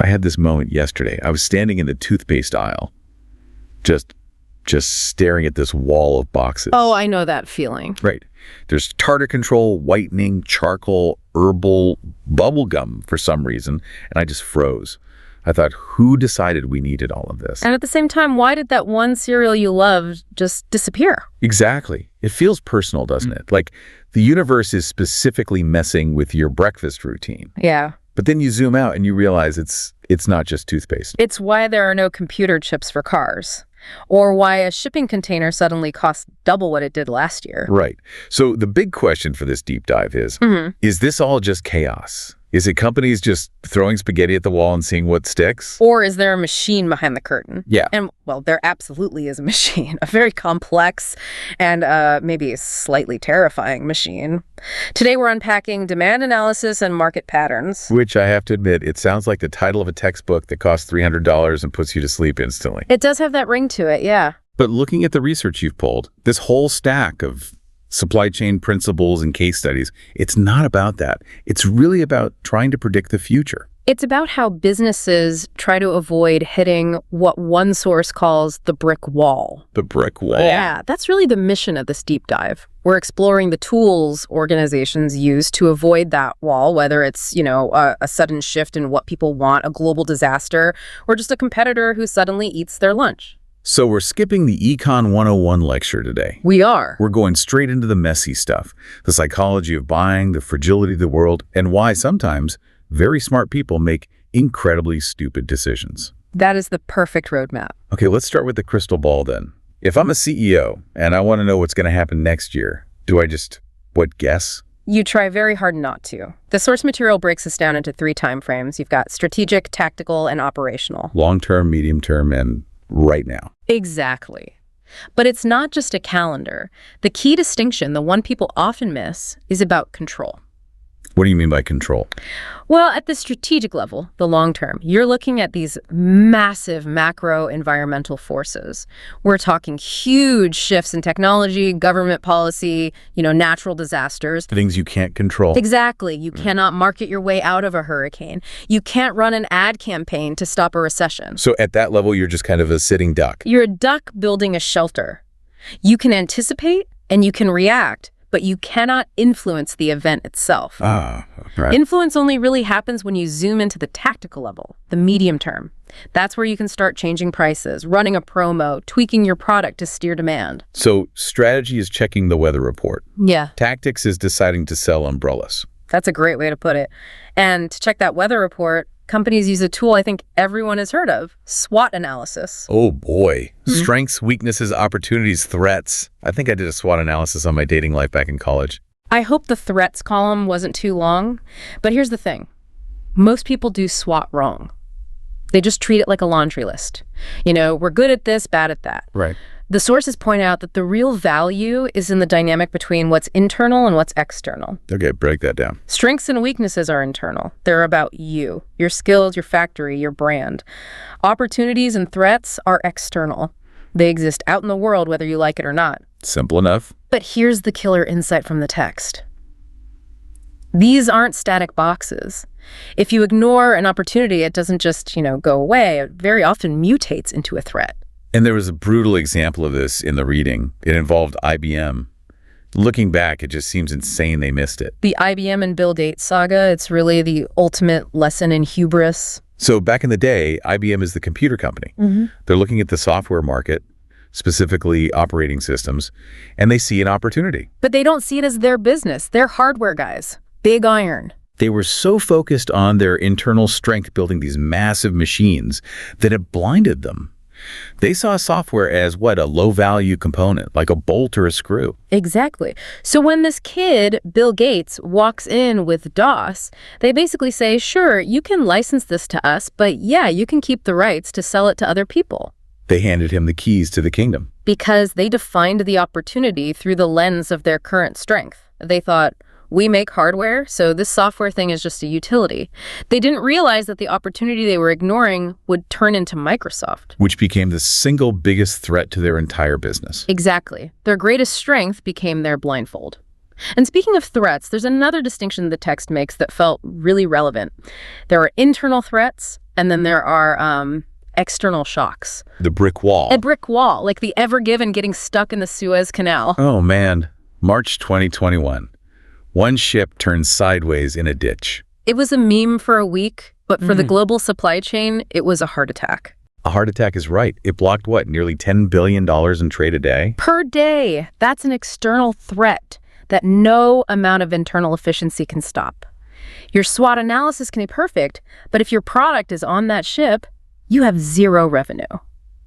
had this moment yesterday. I was standing in the toothpaste aisle, just staring at this wall of boxes. Oh, I know that feeling. Right. There's tartar control, whitening, charcoal, herbal, bubble gum for some reason, and I just froze. I thought, who decided we needed all of this? And at the same time, why did that one cereal you loved just disappear? Exactly. It feels personal, doesn't it? Like the universe is specifically messing with your breakfast routine. Yeah. But then you zoom out and you realize it's not just toothpaste. It's why there are no computer chips for cars, or why a shipping container suddenly costs double what it did last year. Right. So the big question for this deep dive is this all just chaos? Is it companies just throwing spaghetti at the wall and seeing what sticks? Or is there a machine behind the curtain? Yeah. And, well, there absolutely is a machine, a very complex and maybe slightly terrifying machine. Today we're unpacking demand analysis and market patterns. Which I have to admit, it sounds like the title of a textbook that costs $300 and puts you to sleep instantly. It does have that ring to it, yeah. But looking at the research you've pulled, this whole stack of supply chain principles and case studies, it's not about that. It's really about trying to predict the future. It's about how businesses try to avoid hitting what one source calls the brick wall. The brick wall. Yeah, that's really the mission of this deep dive. We're exploring the tools organizations use to avoid that wall, whether it's, a sudden shift in what people want, a global disaster, or just a competitor who suddenly eats their lunch. So we're skipping the Econ 101 lecture today. We are. We're going straight into the messy stuff, the psychology of buying, the fragility of the world, and why sometimes very smart people make incredibly stupid decisions. That is the perfect roadmap. Okay, let's start with the crystal ball then. If I'm a CEO and I want to know what's going to happen next year, do I just, guess? You try very hard not to. The source material breaks this down into 3 time frames. You've got strategic, tactical, and operational. Long-term, medium-term, and right now. Exactly. But it's not just a calendar. The key distinction, the one people often miss, is about control. What do you mean by control? Well, at the strategic level, the long term, you're looking at these massive macro environmental forces. We're talking huge shifts in technology, government policy, natural disasters. Things you can't control. Exactly. You cannot market your way out of a hurricane. You can't run an ad campaign to stop a recession. So at that level, you're just kind of a sitting duck. You're a duck building a shelter. You can anticipate and you can react, but you cannot influence the event itself. Right. Influence only really happens when you zoom into the tactical level, the medium term. That's where you can start changing prices, running a promo, tweaking your product to steer demand. So strategy is checking the weather report. Yeah. Tactics is deciding to sell umbrellas. That's a great way to put it. And to check that weather report, companies use a tool I think everyone has heard of, SWOT analysis. Oh boy. Strengths, weaknesses, opportunities, threats. I think I did a SWOT analysis on my dating life back in college. I hope the threats column wasn't too long, but here's the thing. Most people do SWOT wrong. They just treat it like a laundry list. We're good at this, bad at that. Right. The sources point out that the real value is in the dynamic between what's internal and what's external. Okay, break that down. Strengths and weaknesses are internal. They're about you, your skills, your factory, your brand. Opportunities and threats are external. They exist out in the world whether you like it or not. Simple enough. But here's the killer insight from the text. These aren't static boxes. If you ignore an opportunity, it doesn't just, go away. It very often mutates into a threat. And there was a brutal example of this in the reading. It involved IBM. Looking back, it just seems insane they missed it. The IBM and Bill Gates saga, it's really the ultimate lesson in hubris. So back in the day, IBM is the computer company. They're looking at the software market, specifically operating systems, and they see an opportunity. But they don't see it as their business. They're hardware guys. Big iron. They were so focused on their internal strength building these massive machines that it blinded them. They saw software as, a low-value component, like a bolt or a screw. Exactly. So when this kid, Bill Gates, walks in with DOS, they basically say, sure, you can license this to us, but yeah, you can keep the rights to sell it to other people. They handed him the keys to the kingdom. Because they defined the opportunity through the lens of their current strength. They thought, we make hardware, so this software thing is just a utility. They didn't realize that the opportunity they were ignoring would turn into Microsoft. Which became the single biggest threat to their entire business. Exactly. Their greatest strength became their blindfold. And speaking of threats, there's another distinction the text makes that felt really relevant. There are internal threats And then there are external shocks. The brick wall. A brick wall, like the Ever Given getting stuck in the Suez Canal. Oh, man. March 2021. One ship turned sideways in a ditch. It was a meme for a week, but for the global supply chain, it was a heart attack. A heart attack is right. It blocked what, nearly $10 billion in trade a day? Per day. That's an external threat that no amount of internal efficiency can stop. Your SWOT analysis can be perfect, but if your product is on that ship, you have zero revenue.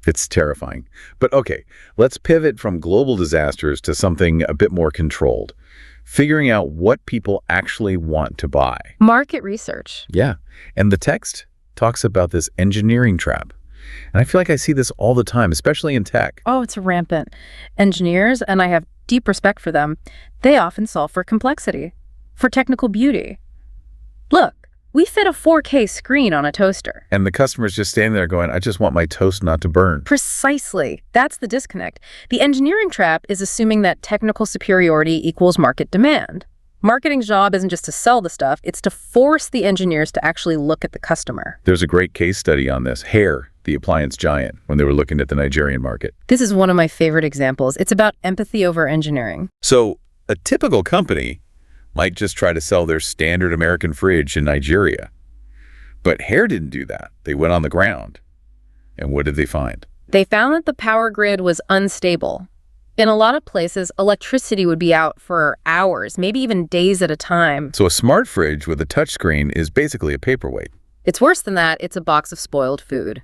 It's terrifying. But okay, let's pivot from global disasters to something a bit more controlled. Figuring out what people actually want to buy. Market research. Yeah, and the text talks about this engineering trap. And I feel like I see this all the time, especially in tech. Oh, it's rampant. Engineers, and I have deep respect for them, they often solve for complexity, for technical beauty. Look, we fit a 4K screen on a toaster. And the customer's just standing there going, I just want my toast not to burn. Precisely. That's the disconnect. The engineering trap is assuming that technical superiority equals market demand. Marketing's job isn't just to sell the stuff, it's to force the engineers to actually look at the customer. There's a great case study on this. Hair, the appliance giant, when they were looking at the Nigerian market. This is one of my favorite examples. It's about empathy over engineering. So a typical company might just try to sell their standard American fridge in Nigeria. But Hair didn't do that. They went on the ground. And what did they find? They found that the power grid was unstable. In a lot of places, electricity would be out for hours, maybe even days at a time. So a smart fridge with a touchscreen is basically a paperweight. It's worse than that. It's a box of spoiled food.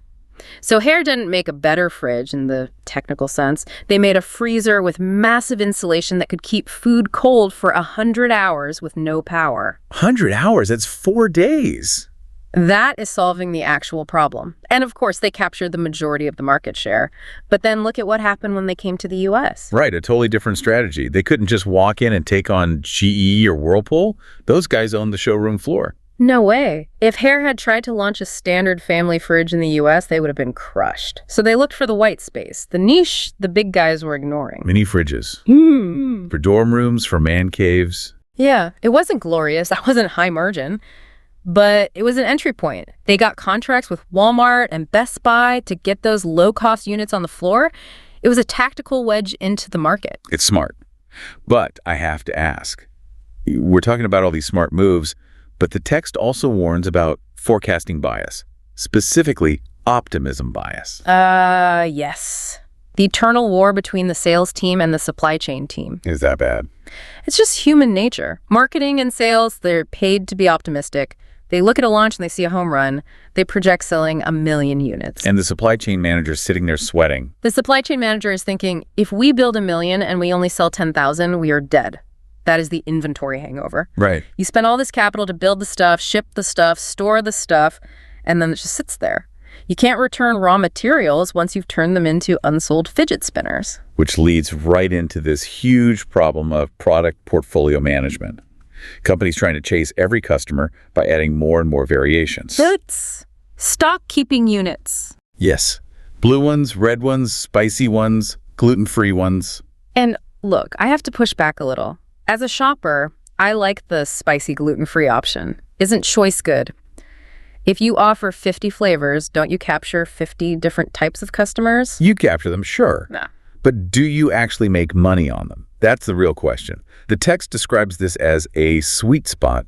So Hair didn't make a better fridge in the technical sense. They made a freezer with massive insulation that could keep food cold for 100 hours with no power. 100 hours? That's 4 days. That is solving the actual problem. And of course, they captured the majority of the market share. But then look at what happened when they came to the US. Right, a totally different strategy. They couldn't just walk in and take on GE or Whirlpool. Those guys owned the showroom floor. No way. If Hair had tried to launch a standard family fridge in the US, they would have been crushed. So they looked for the white space, the niche the big guys were ignoring. Mini fridges. For dorm rooms, for man caves. Yeah, it wasn't glorious. That wasn't high margin. But it was an entry point. They got contracts with Walmart and Best Buy to get those low-cost units on the floor. It was a tactical wedge into the market. It's smart. But I have to ask, we're talking about all these smart moves, but the text also warns about forecasting bias, specifically optimism bias. Yes. The eternal war between the sales team and the supply chain team. Is that bad? It's just human nature. Marketing and sales, they're paid to be optimistic. They look at a launch and they see a home run. They project selling 1 million units. And the supply chain manager's sitting there sweating. The supply chain manager is thinking, if we build 1 million and we only sell 10,000, we are dead. That is the inventory hangover. Right. You spend all this capital to build the stuff, ship the stuff, store the stuff, and then it just sits there. You can't return raw materials once you've turned them into unsold fidget spinners. Which leads right into this huge problem of product portfolio management. Companies trying to chase every customer by adding more and more variations. It's stock keeping units. Yes. Blue ones, red ones, spicy ones, gluten-free ones. And look, I have to push back a little. As a shopper, I like the spicy gluten-free option. Isn't choice good? If you offer 50 flavors, don't you capture 50 different types of customers? You capture them, sure. Nah. But do you actually make money on them? That's the real question. The text describes this as a sweet spot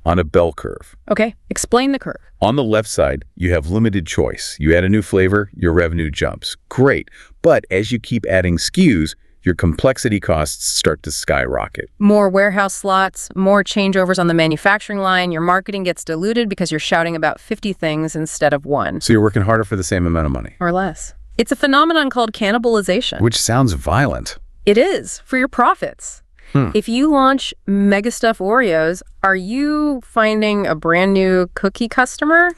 on a bell curve. Okay, explain the curve. On the left side, you have limited choice. You add a new flavor, your revenue jumps. Great. But as you keep adding SKUs, your complexity costs start to skyrocket. More warehouse slots, more changeovers on the manufacturing line. Your marketing gets diluted because you're shouting about 50 things instead of one. So you're working harder for the same amount of money. Or less. It's a phenomenon called cannibalization. Which sounds violent. It is, for your profits. If you launch Mega Stuff Oreos, are you finding a brand new cookie customer?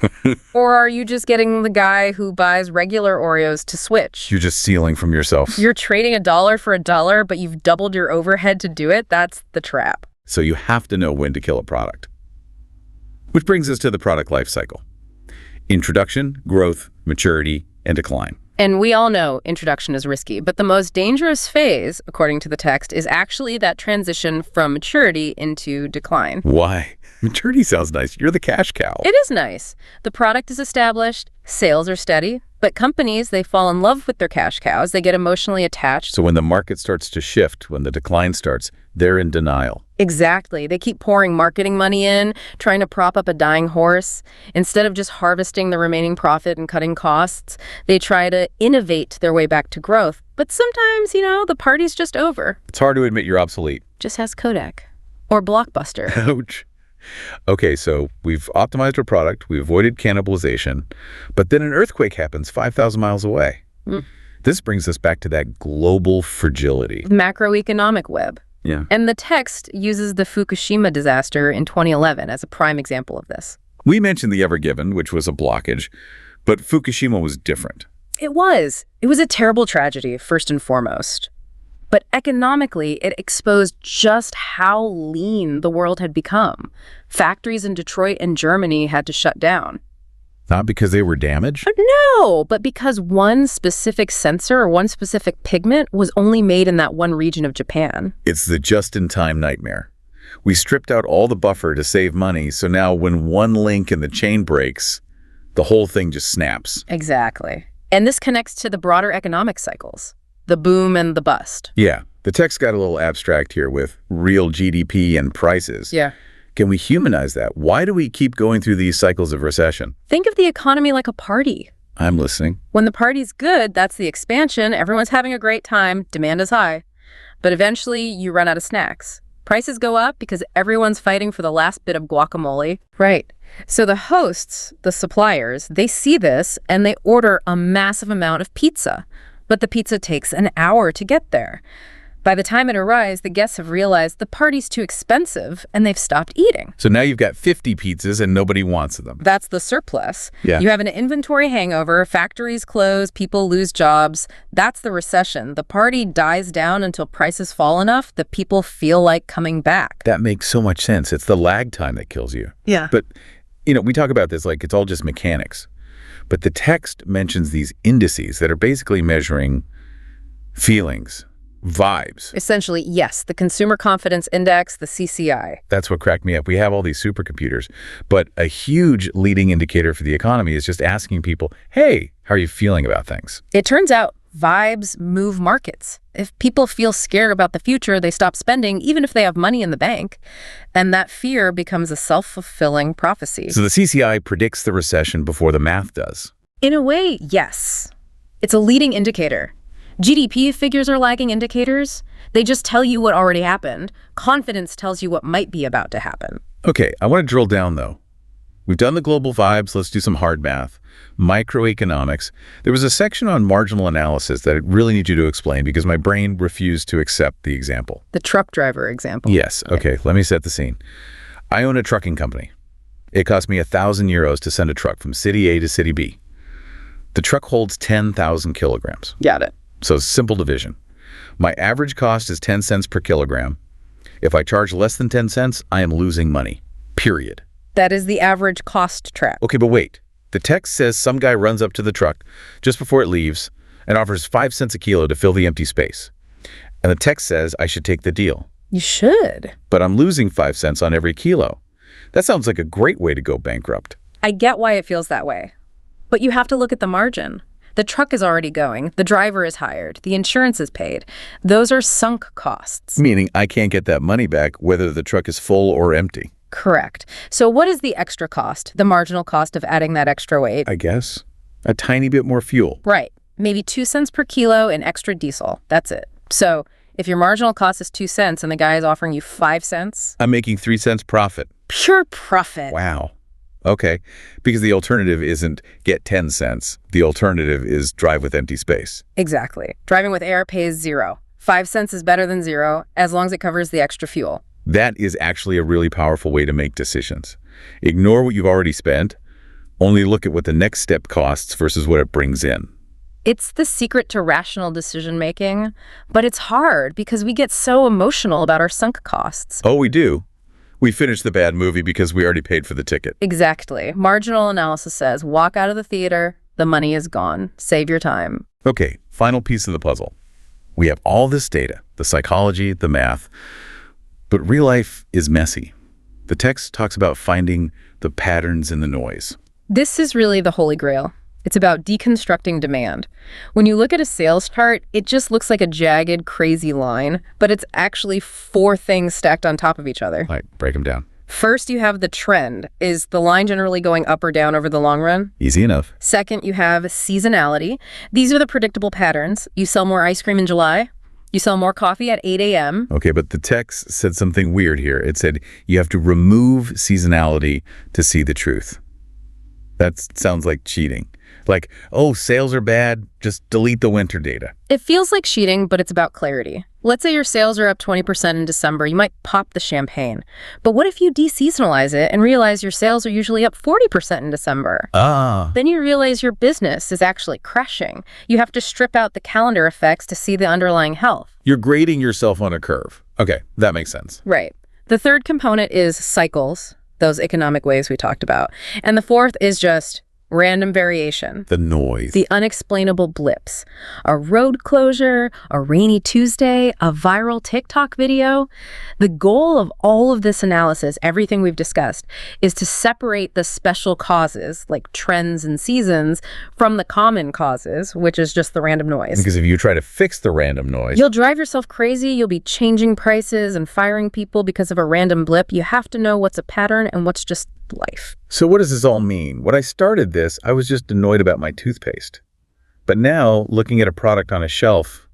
Or are you just getting the guy who buys regular Oreos to switch? You're just stealing from yourself. You're trading $1 for $1, but you've doubled your overhead to do it? That's the trap. So you have to know when to kill a product. Which brings us to the product life cycle. Introduction, growth, maturity, and decline. And we all know introduction is risky, but the most dangerous phase, according to the text, is actually that transition from maturity into decline. Why? Maturity sounds nice. You're the cash cow. It is nice. The product is established, sales are steady, but companies, they fall in love with their cash cows. They get emotionally attached. So when the market starts to shift, when the decline starts, they're in denial. Exactly. They keep pouring marketing money in, trying to prop up a dying horse. Instead of just harvesting the remaining profit and cutting costs, they try to innovate their way back to growth. But sometimes, the party's just over. It's hard to admit you're obsolete. Just ask Kodak. Or Blockbuster. Ouch. Okay, so we've optimized our product, we avoided cannibalization, but then an earthquake happens 5,000 miles away. This brings us back to that global fragility. Macroeconomic web. Yeah. And the text uses the Fukushima disaster in 2011 as a prime example of this. We mentioned the Ever Given, which was a blockage, but Fukushima was different. It was. It was a terrible tragedy, first and foremost. But economically, it exposed just how lean the world had become. Factories in Detroit and Germany had to shut down. Not because they were damaged? No, but because one specific sensor or one specific pigment was only made in that one region of Japan. It's the just-in-time nightmare. We stripped out all the buffer to save money, so now when one link in the chain breaks, the whole thing just snaps. Exactly. And this connects to the broader economic cycles. The boom and the bust. Yeah, the text got a little abstract here with real GDP and prices. Yeah. Can we humanize that? Why do we keep going through these cycles of recession? Think of the economy like a party. I'm listening. When the party's good, that's the expansion. Everyone's having a great time. Demand is high. But eventually, you run out of snacks. Prices go up because everyone's fighting for the last bit of guacamole. Right. So the hosts, the suppliers, they see this and they order a massive amount of pizza. But the pizza takes an hour to get there. By the time it arrives, the guests have realized the party's too expensive and they've stopped eating. So now you've got 50 pizzas and nobody wants them. That's the surplus. Yeah. You have an inventory hangover, factories close, people lose jobs. That's the recession. The party dies down until prices fall enough that people feel like coming back. That makes so much sense. It's the lag time that kills you. Yeah. But, we talk about this like it's all just mechanics. But the text mentions these indices that are basically measuring feelings, vibes. Essentially, yes, the Consumer Confidence Index, the CCI. That's what cracked me up. We have all these supercomputers, but a huge leading indicator for the economy is just asking people, hey, how are you feeling about things? It turns out vibes move markets. If people feel scared about the future, they stop spending, even if they have money in the bank. And that fear becomes a self-fulfilling prophecy. So the CCI predicts the recession before the math does. In a way, yes. It's a leading indicator. GDP figures are lagging indicators. They just tell you what already happened. Confidence tells you what might be about to happen. Okay, I want to drill down, though. We've done the global vibes. Let's do some hard math. Microeconomics. There was a section on marginal analysis that I really need you to explain because my brain refused to accept the example. The truck driver example. Yes. Okay, let me set the scene. I own a trucking company. It cost me 1,000 euros to send a truck from city A to city B. The truck holds 10,000 kilograms. Got it. So simple division. My average cost is 10 cents per kilogram. If I charge less than 10 cents, I am losing money. Period. That is the average cost trap. Okay, but wait. The text says some guy runs up to the truck just before it leaves and offers 5 cents a kilo to fill the empty space. And the text says I should take the deal. You should. But I'm losing 5 cents on every kilo. That sounds like a great way to go bankrupt. I get why it feels that way. But you have to look at the margin. The truck is already going. The driver is hired. The insurance is paid. Those are sunk costs. Meaning I can't get that money back whether the truck is full or empty. Correct. So what is the extra cost, the marginal cost of adding that extra weight? I guess. A tiny bit more fuel. Right. Maybe 2 cents per kilo in extra diesel. That's it. So if your marginal cost is 2 cents and the guy is offering you 5 cents... I'm making 3 cents profit. Pure profit. Wow. Okay. Because the alternative isn't get 10 cents. The alternative is drive with empty space. Exactly. Driving with air pays 0. 5 cents is better than 0 as long as it covers the extra fuel. That is actually a really powerful way to make decisions. Ignore what you've already spent. Only look at what the next step costs versus what it brings in. It's the secret to rational decision-making, but it's hard because we get so emotional about our sunk costs. Oh, we do. We finished the bad movie because we already paid for the ticket. Exactly. Marginal analysis says walk out of the theater, The money is gone. Save your time. Okay, final piece of the puzzle. We have all this data, the psychology, the math, but real life is messy. The text talks about finding the patterns in the noise. This is really the holy grail. It's about deconstructing demand. When you look at a sales chart, it just looks like a jagged, crazy line, but it's actually 4 things stacked on top of each other. All right, break them down. First, you have the trend. Is the line generally going up or down over the long run? Easy enough. Second, you have seasonality. These are the predictable patterns. You sell more ice cream in July. You sell more coffee at 8 a.m. Okay, but the text said something weird here. It said you have to remove seasonality to see the truth. That sounds like cheating. Like, oh, sales are bad, just delete the winter data. It feels like cheating, but it's about clarity. Let's say your sales are up 20% in December. You might pop the champagne. But what if you deseasonalize it and realize your sales are usually up 40% in December? Then you realize your business is actually crashing. You have to strip out the calendar effects to see the underlying health. You're grading yourself on a curve. Okay, that makes sense. Right. The third component is cycles, those economic waves we talked about. And the fourth is just random variation. The noise. The unexplainable blips. A road closure, a rainy Tuesday, a viral TikTok video. The goal of all of this analysis, everything we've discussed, is to separate the special causes, like trends and seasons, from the common causes, which is just the random noise. Because if you try to fix the random noise, You'll drive yourself crazy. You'll be changing prices and firing people because of a random blip. You have to know what's a pattern and what's just life. So what does this all mean? When I started this, I was just annoyed about my toothpaste. But now, looking at a product on a shelf,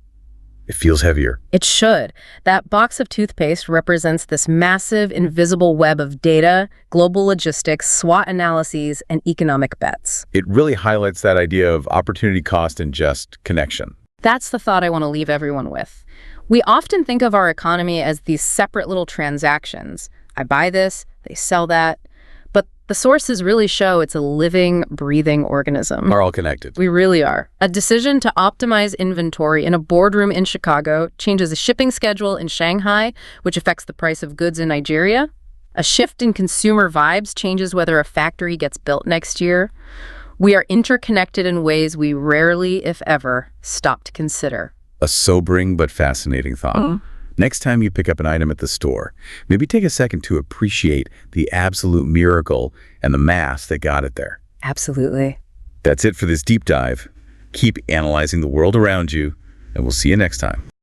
it feels heavier. It should. That box of toothpaste represents this massive, invisible web of data, global logistics, SWOT analyses, and economic bets. It really highlights that idea of opportunity cost and just connection. That's the thought I want to leave everyone with. We often think of our economy as these separate little transactions. I buy this, they sell that. But the sources really show it's a living, breathing organism. Are all connected. We really are. A decision to optimize inventory in a boardroom in Chicago changes a shipping schedule in Shanghai, which affects the price of goods in Nigeria. A shift in consumer vibes changes whether a factory gets built next year. We are interconnected in ways we rarely, if ever, stop to consider. A sobering but fascinating thought. Next time you pick up an item at the store, maybe take a second to appreciate the absolute miracle and the math that got it there. Absolutely. That's it for this deep dive. Keep analyzing the world around you, and we'll see you next time.